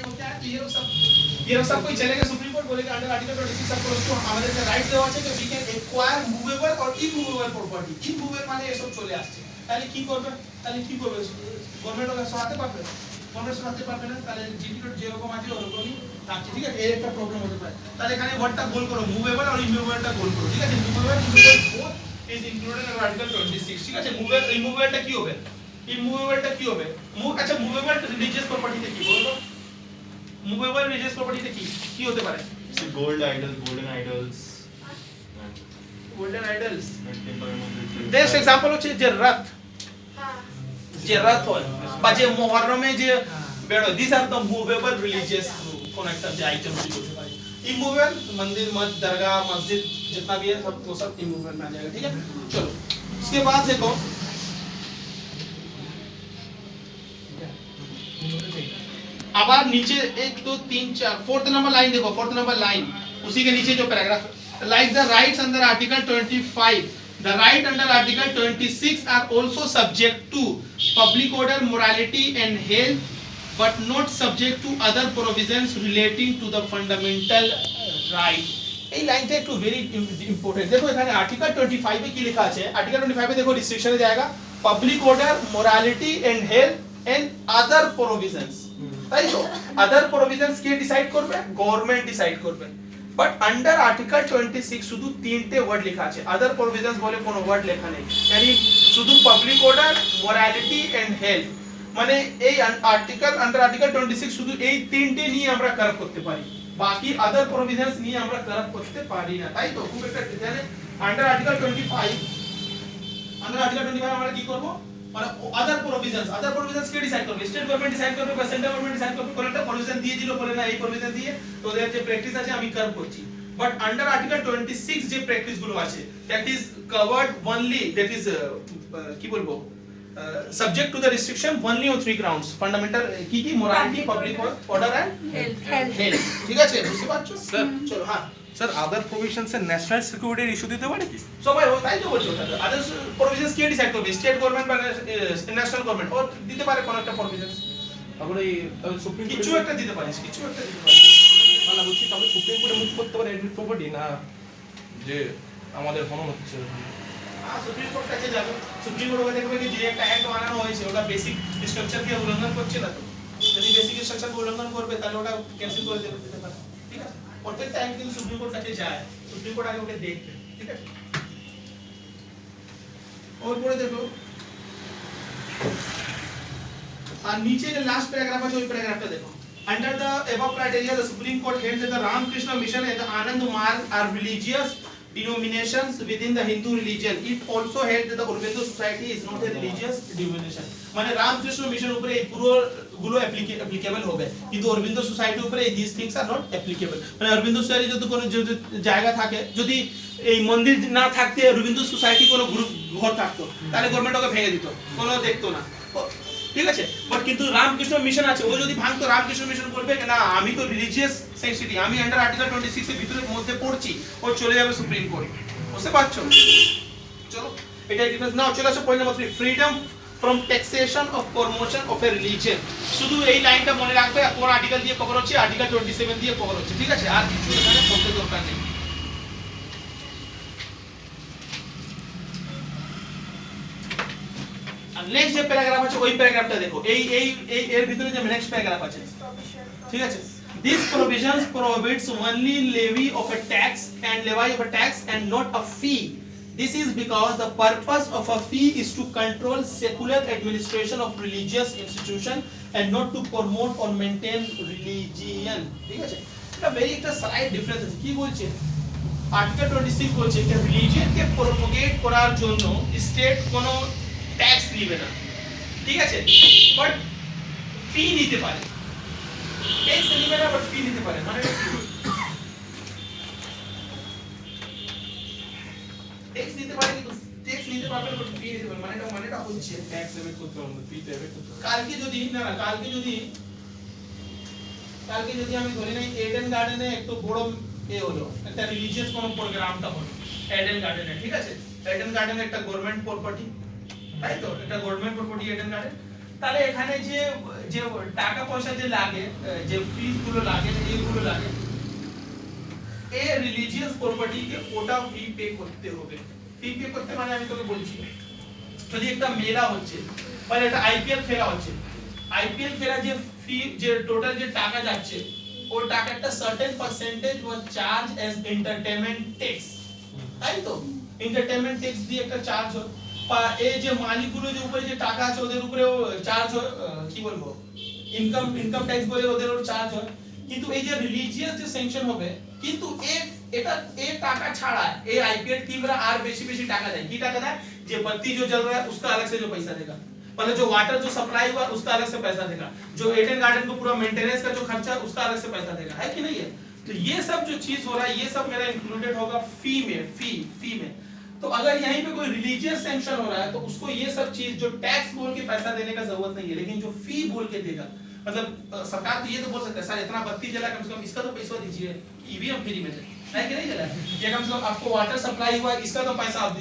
हो क्या है, तो ये लोग सब कोई चलेगा सुप्रीम कोर्ट बोलेगा अंडर आर्टिकल 26 सब को আমাদের যে রাইট দেওয়া আছে যে we can acquire movable or immovable property, immovable মানে এসব চলে আসছে, তাহলে কি করবে গভর্নমেন্ট ওকে সরাতে পারবে, গভর্নমেন্ট সরাতে পারবে না, তাহলে জিডির যেরকম আছে ওরকমই থাকছে, ঠিক আছে, এর একটা প্রবলেম হতে পারে। তাহলে এখানে ওয়ার্ডটা গোল করো মুভেবল আর ইমুভেবলটা গোল করো, ঠিক আছে, movable both is included in article 26, ঠিক আছে। ইমুভেবলটা কি হবে, ইমুভেবলটা কি হবে, আচ্ছা মুভেবল রিলিজিয়াস প্রপার্টিতে কি বলবো, মুভেবল রিলিজিয়াস প্রপার্টিতে কি হতে পারে, gold idols, golden idols, golden idols. Best example হচ্ছে যে রথ, যে রথ হয় বা যে মুহররমে যে বেড়ো, this are the movable religious কোন একটা যে आइटम होते पारे। इमूवेबल मंदिर मस्जिद दरगाह मस्जिद जितना भी है सब वो सब इमूवेबल में आ जाएगा, ठीक है। चलो उसके बाद देखो अब नीचे 1 2 3 4 फोर्थ नंबर लाइन देखो, फोर्थ नंबर लाइन उसी के नीचे जो paragraph, like the rights under article 25, the right under article 26 are also subject to public order, morality and health, but not subject to other provisions relating to the fundamental right। এই লাইনটা একটু very important. দেখো এখানে article 25 এ কি লেখা আছে, article 25 এ দেখো রিস্ট্রিকশনে জায়গা public order, morality and health and other provisions, তাই তো আদার প্রভিশনস কে ডিসাইড করবে, গভর্নমেন্ট ডিসাইড করবে। বাট আন্ডার আর্টিকেল 26 শুধু তিনটে ওয়ার্ড লেখা আছে, আদার প্রভিশনস বলে কোনো ওয়ার্ড লেখা নেই, মানে শুধু public order, morality and health, মানে এই আর্টিকেল আন্ডার আর্টিকেল 26 শুধু এই তিনটে নিয়ে আমরা কার্ভ করতে পারি, বাকি আদার প্রভিশনস নিয়ে আমরা কার্ভ করতে পারি না, তাই তো খুব একটা জানে। আন্ডার আর্টিকেল 25 আমরা কি করব, মানে আদার প্রভিশনস কে ডিসাইড করবে, স্টেট গভর্নমেন্ট ডিসাইড করবে বা সেন্ট্রাল গভর্নমেন্ট ডিসাইড করবে, কোন একটা প্রভিশন দিয়ে দিল বলে না এই প্রভিশন দিয়ে তোদের যে প্র্যাকটিস আছে আমি কার্ভ করছি। বাট আন্ডার আর্টিকেল 26 যে প্র্যাকটিস গুলো আছে that is covered only, that is কি বলবো, subject to the restriction only on 3 grounds, fundamental কি morality, public order and health, ঠিক আছে, বুঝতে পারছো স্যার? চলো হ্যাঁ স্যার আদার প্রভিশনস এর ন্যাশনাল সিকিউরিটির ইস্যু দিতে পারে কি? সবাই তাই তো বলছো, আদার প্রভিশনস কে ডিসাইড করবে, স্টেট গভর্নমেন্ট বা ন্যাশনাল গভর্নমেন্ট ও দিতে পারে কোন একটা প্রভিশনস, তাহলে সুপ্রিম কিছু একটা দিতে পারে, কিছু একটা দিতে পারে, না বলছি তাহলে সুপ্রিম কোর্টে মুভ করতে পারে এডমিট প্রপার্টি না, যে আমাদের হনন হচ্ছে সুপ্রিম কোর্ট কাছে যাবে, সুপ্রিম কোর্ট দেখবে কি যে একটা অ্যাক্ট বানানো হয়েছে ওটা বেসিক স্ট্রাকচারকে উল্লঙ্ঘন করছে না, তো যদি বেসিক স্ট্রাকচারকে উল্লঙ্ঘন করবে তাহলে ওটা ক্যান্সেল করে দিতে পারে, ঠিক আছে। প্রত্যেকটা অ্যাক্ট কিন্তু সুপ্রিম কোর্ট কাছে যায়, সুপ্রিম কোর্ট আগে ওটা দেখবে, ঠিক আছে। और পরে দেখো আর নিচে যে লাস্ট প্যারাগ্রাফ আছে ওই প্যারাগ্রাফটা দেখো, under the above criteria the supreme court held that the Ramakrishna mission and the Anand Marg are religious denominations within the Hindu religion. It also held that the Aurobindo society is not a religious denomination, মানে Ramakrishna mission উপরে এই পুরো গুলো applicable হবে, কিন্তু Aurobindo society উপরে এই this things are not applicable, মানে অরবিন্দ সোসাইটি যদি কোনো জায়গা থাকে, যদি এই মন্দির না থাকতে অরবিন্দ সোসাইটি কোনো গ্রুপ ঘর থাকতো তাহলে গভর্নমেন্ট ওকে ভেঙে দিত, কোনো দেখতো না, ঠিক আছে। বাট কিন্তু রামকৃষ্ণ মিশন আছে, ও যদি ভাঙতো রামকৃষ্ণ মিশন বলবে না আমি তো রিলিজিয়াস সেন্সিটিভ, আমি আন্ডার আর্টিকেল 26 এর ভিতরে মধ্যে পড়ছি, ও চলে যাবে সুপ্রিম কোর্ট, বুঝতে পারছো। চলো এটা ডিফারেন্স নাও, চলে আসো point number 3, freedom from taxation of promotion of A religion. শুধু এই লাইনটা মনে রাখবে, কোন আর্টিকেল দিয়ে কভার হচ্ছে, আর্টিকেল 27 দিয়ে কভার হচ্ছে, ঠিক আছে, আর কিছু এখানে পড়তে দরকার নেই। নেক্সট যে প্যারাগ্রাফ আছে ওই প্যারাগ্রাফটা দেখো, এই এর ভিতরে যে নেক্সট প্যারাগ্রাফ আছে, ঠিক আছে, these provisions prohibits only levy of a tax and not a fee. This is because the purpose of a fee is to control secular administration of religious institution and not to promote or maintain religion, ঠিক আছে। এটা very একটা slide difference আছে, কি বলছে article 26 বলছে যে religion কে প্রপোগেট করার জন্য স্টেট কোনো ট্যাক্স নেবে না, ঠিক আছে, বাট ফি নিতে পারে, ট্যাক্স নেবে না বাট ফি নিতে পারে, মানে ট্যাক্স নিতে পারে কিন্তু ট্যাক্স নিতে পারবে বাট ফি নিতে পারে, মানেটা হচ্ছে ট্যাক্স এভেট করতে হবে, ফি এভেট করতে হবে। কালকে যদি আমি ধরে নেই এডেন গার্ডেনে একটু বড় হলো, একটা রিলিজিয়াস কোনো প্রোগ্রামটা হলো এডেন গার্ডেনে, ঠিক আছে, এডেন গার্ডেন একটা গভর্নমেন্ট প্রপার্টি, তাই তো, এটা গভর্নমেন্ট প্রপার্টি এডেন গার্ডেন, তাহলে এখানে যে যে টাকা পয়সা যে লাগে, যে ফিস গুলো লাগে, এইগুলো লাগে, এ রিলিজিয়াস প্রপার্টি কে ওটা ফি পে করতে হবে। ফি পে করতে মানে আমি তোকে বলছি, যদি একটা মেলা হচ্ছে মানে একটা আইপিএল খেলা হচ্ছে, আইপিএল খেলা যে ফি, যে টোটাল যে টাকা যাচ্ছে, ওই টাকা একটা সার্টেন পার্সেন্টেজ ওয়াজ চার্জ অ্যাজ এন্টারটেইনমেন্ট ট্যাক্স, তাই তো? এন্টারটেইনমেন্ট ট্যাক্স দিয়ে একটা চার্জ হয়, বা এই যে মালিকগুলো যে উপরে যে টাকা আছে ওদের উপরেও চার্জ হয়, কি বলবো, ইনকাম ট্যাক্স বলে ওদেরও চার্জ হয়। কিন্তু এই যে রিলিজিয়াস যে স্যাংশন হবে, কিন্তু এটা এই টাকা ছাড়া এই आईपीएल टीमরা আর বেশি বেশি টাকা দেয়। কি টাকা দেয়? যে बत्ती जो जल रहा है उसका अलग से जो पैसा देगा, मतलब जो वाटर जो सप्लाई हुआ उसका अलग से पैसा देगा, जो एडन गार्डन को पूरा मेंटेनेंस का जो खर्चा है उसका अलग से पैसा देगा, है कि नहीं है? तो ये सब जो चीज हो रहा है ये सब मेरा इंक्लूडेड होगा फी में, फी में। तो अगर यहीं पे कोई रिलीजियस सैंक्शन हो रहा है तो उसको ये सब चीज जो टैक्स बोल के पैसा देने का जरूरत नहीं है, लेकिन जो फी बोल के देगा, मतलब सरकार तो ये तो बोल सकता है सर इतना बत्ती जला कम से कम इसका तो पैसा दीजिए, ईवीएम फ्री में है कि नहीं जला, ये कम से कम आपको वाटर सप्लाई हुआ इसका तो पैसा आप